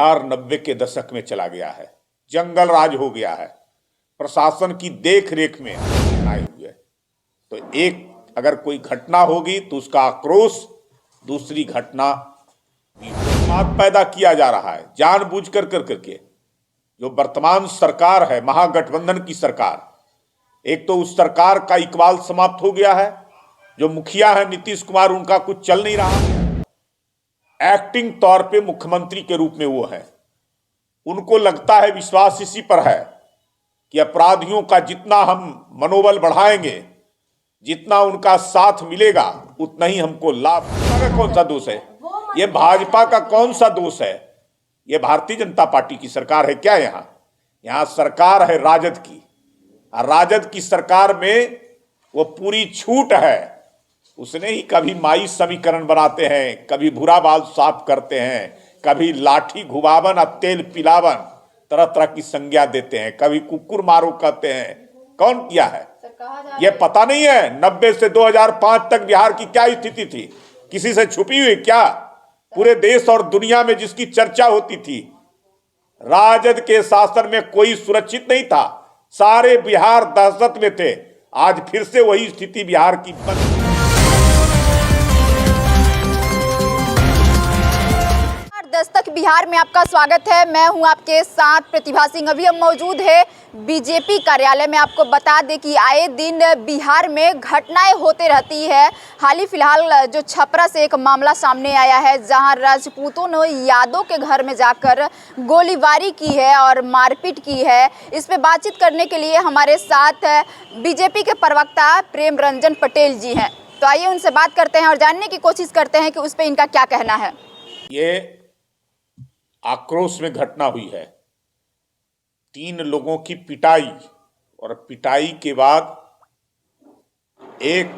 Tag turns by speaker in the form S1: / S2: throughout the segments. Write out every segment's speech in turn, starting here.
S1: बिहार 90 के दशक में चला गया है, जंगल राज हो गया है, प्रशासन की देख रेख में आए हुए। तो एक अगर कोई घटना होगी तो उसका आक्रोश दूसरी घटना विवाद पैदा किया जा रहा है जानबूझ कर करके। जो वर्तमान सरकार है, महागठबंधन की सरकार, एक तो उस सरकार का इकबाल समाप्त हो गया है। जो मुखिया है नीतीश कुमार, उनका कुछ चल नहीं रहा, एक्टिंग तौर पे मुख्यमंत्री के रूप में वो है। उनको लगता है, विश्वास इसी पर है कि अपराधियों का जितना हम मनोबल बढ़ाएंगे, जितना उनका साथ मिलेगा, उतना ही हमको लाभ। का कौन सा दोष है? ये भाजपा का कौन सा दोष है? ये भारतीय जनता पार्टी की सरकार है क्या? यहाँ सरकार है राजद की, और राजद की सरकार में वो पूरी छूट है। उसने ही कभी माई समीकरण बनाते हैं, कभी भूरा बाल साफ करते हैं, कभी लाठी घुमावन और तेल पिलावन, तरह तरह की संज्ञा देते हैं, कभी कुकुर मारो कहते हैं। कौन किया है ये पता नहीं है। 90 से 2005 तक बिहार की क्या स्थिति थी? किसी से छुपी हुई क्या? पूरे देश और दुनिया में जिसकी चर्चा होती थी, राजद के शासन में कोई सुरक्षित नहीं था, सारे बिहार दहशत में थे। आज फिर से वही स्थिति बिहार की बन।
S2: दस्तक बिहार में आपका स्वागत है। मैं हूं आपके साथ प्रतिभा सिंह। अभी हम मौजूद है बीजेपी कार्यालय में। आपको बता दें कि आए दिन बिहार में घटनाएं होते रहती है। हाल ही फिलहाल जो छपरा से एक मामला सामने आया है, जहां राजपूतों ने यादव के घर में जाकर गोलीबारी की है और मारपीट की है। इस पे बातचीत करने के लिए हमारे साथ बीजेपी के प्रवक्ता प्रेम रंजन पटेल जी हैं। तो आइए उनसे बात करते हैं और जानने की कोशिश करते हैं कि उस पर इनका क्या कहना है।
S1: ये आक्रोश में घटना हुई है, 3 लोगों की पिटाई, और पिटाई के बाद एक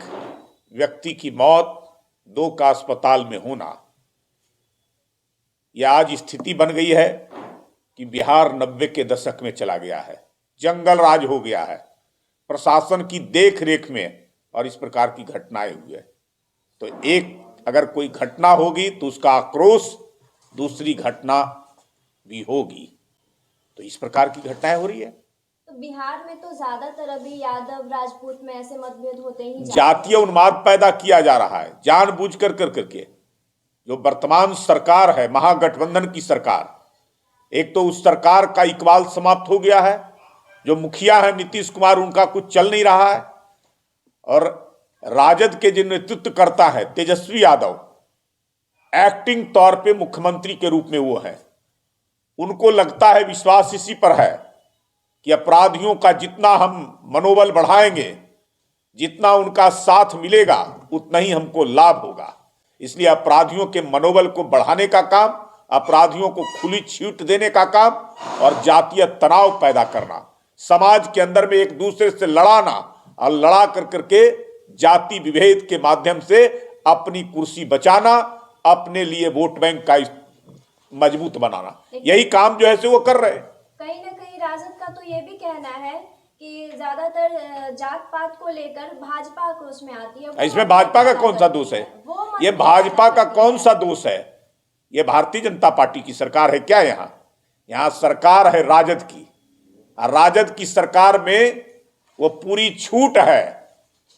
S1: व्यक्ति की मौत, 2 का अस्पताल में होना। यह आज स्थिति बन गई है कि बिहार 90 के दशक में चला गया है, जंगल राज हो गया है, प्रशासन की देख रेख में, और इस प्रकार की घटनाएं हुई है। तो एक अगर कोई घटना होगी तो उसका आक्रोश दूसरी घटना भी होगी। तो इस प्रकार की घटनाएं हो रही है।
S3: तो बिहार में तो ज्यादातर अभी यादव राजपूत में ऐसे मतभेद होते ही
S1: जातीय उन्माद पैदा किया जा रहा है जानबूझ कर करके। जो वर्तमान सरकार है, महागठबंधन की सरकार, एक तो उस सरकार का इकबाल समाप्त हो गया है। जो मुखिया है नीतीश कुमार, उनका कुछ चल नहीं रहा है, और राजद के जो नेतृत्व करता है तेजस्वी यादव, एक्टिंग तौर पे मुख्यमंत्री के रूप में वो है। उनको लगता है, विश्वास इसी पर है कि अपराधियों का जितना हम मनोबल बढ़ाएंगे, जितना उनका साथ मिलेगा, उतना ही हमको लाभ होगा। इसलिए अपराधियों के मनोबल को बढ़ाने का काम, अपराधियों को खुली छूट देने का काम, और जातीय तनाव पैदा करना, समाज के अंदर में एक दूसरे से लड़ाना, और लड़ा कर करके जाति विभेद के माध्यम से अपनी कुर्सी बचाना, अपने लिए वोट बैंक का मजबूत बनाना, यही काम जो है से वो कर रहे हैं।
S3: कहीं ना कहीं राजद का तो ये भी कहना है कि ज्यादातर जात पात को लेकर भाजपा आक्रोश में आती है।
S1: इसमें भाजपा का कौन सा दोष है? ये भाजपा का कौन सा दोष है? ये भारतीय जनता पार्टी की सरकार है क्या? यहाँ सरकार है राजद की, और राजद की सरकार में वो पूरी छूट है।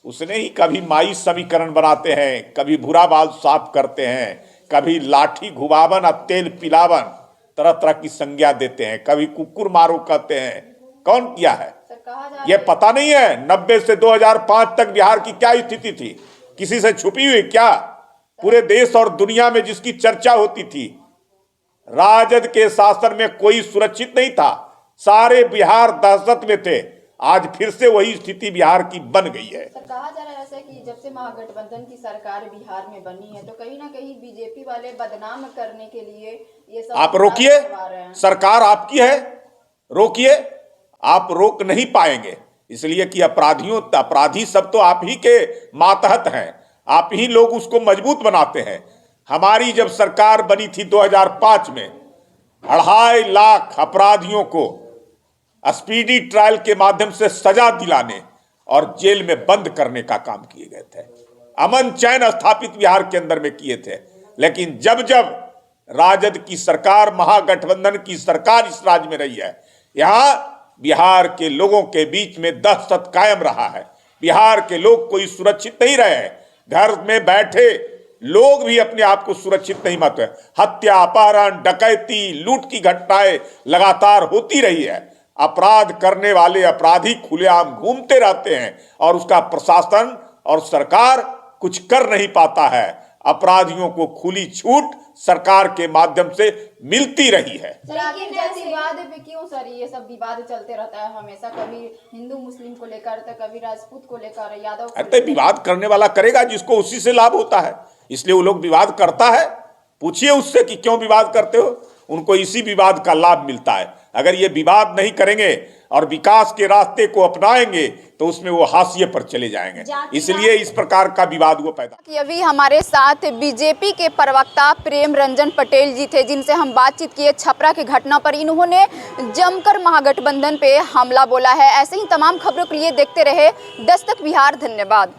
S1: उसने ही कभी माई समीकरण बनाते हैं, कभी भूरा बाल साफ करते हैं, कभी लाठी घुमावन और तेल पिलावन, तरह तरह की संज्ञा देते हैं, कभी कुकुर मारो कहते हैं। कौन किया है ये पता नहीं है। 90 से 2005 तक बिहार की क्या स्थिति थी? किसी से छुपी हुई क्या? पूरे देश और दुनिया में जिसकी चर्चा होती थी, राजद के शासन में कोई सुरक्षित नहीं था, सारे बिहार दहशत में थे। आज फिर से वही स्थिति बिहार की बन गई है।
S2: कहा जा रहा है ऐसा कि जब से महागठबंधन की सरकार बिहार में बनी है, तो कहीं ना कहीं बीजेपी वाले बदनाम करने के लिए ये सब
S1: आप रोकिए, सरकार आपकी है, रोकिए। आप रोक नहीं पाएंगे, इसलिए कि अपराधी सब तो आप ही के मातहत हैं, आप ही लोग उसको मजबूत बनाते हैं। हमारी जब सरकार बनी थी 2005 में, 2.5 लाख अपराधियों को स्पीडी ट्रायल के माध्यम से सजा दिलाने और जेल में बंद करने का काम किए गए थे। अमन चैन स्थापित बिहार के अंदर में किए थे। लेकिन जब जब राजद की सरकार, महागठबंधन की सरकार इस राज्य में रही है। यहां बिहार के लोगों के बीच में दहशत कायम रहा है। बिहार के लोग कोई सुरक्षित नहीं रहे हैं। घर में बैठे लोग भी अपने आप को सुरक्षित नहीं मानते। हत्या, अपहरण, डकैती, लूट की घटनाएं लगातार होती रही है। अपराध करने वाले अपराधी खुलेआम घूमते रहते हैं और उसका प्रशासन और सरकार कुछ कर नहीं पाता है। अपराधियों को खुली छूट सरकार के माध्यम से मिलती रही है।
S2: लेकिन जातिवाद पे क्यों सर ये सब विवाद चलते रहता है हमेशा, कभी हिंदू मुस्लिम को लेकर तो कभी राजपूत को लेकर, यादव को
S1: अरे विवाद करने वाला करेगा जिसको उसी से लाभ होता है, इसलिए वो लोग विवाद करता है। पूछिए उससे कि क्यों विवाद करते हो, उनको इसी विवाद का लाभ मिलता है। अगर ये विवाद नहीं करेंगे और विकास के रास्ते को अपनाएंगे तो उसमें वो हाशिए पर चले जाएंगे, इसलिए इस प्रकार का विवाद वो पैदा।
S2: कि अभी हमारे साथ बीजेपी के प्रवक्ता प्रेम रंजन पटेल जी थे, जिनसे हम बातचीत किए छपरा की घटना पर। इन्होंने जमकर महागठबंधन पे हमला बोला है। ऐसे ही तमाम खबरों के लिए देखते रहे दस्तक बिहार। धन्यवाद।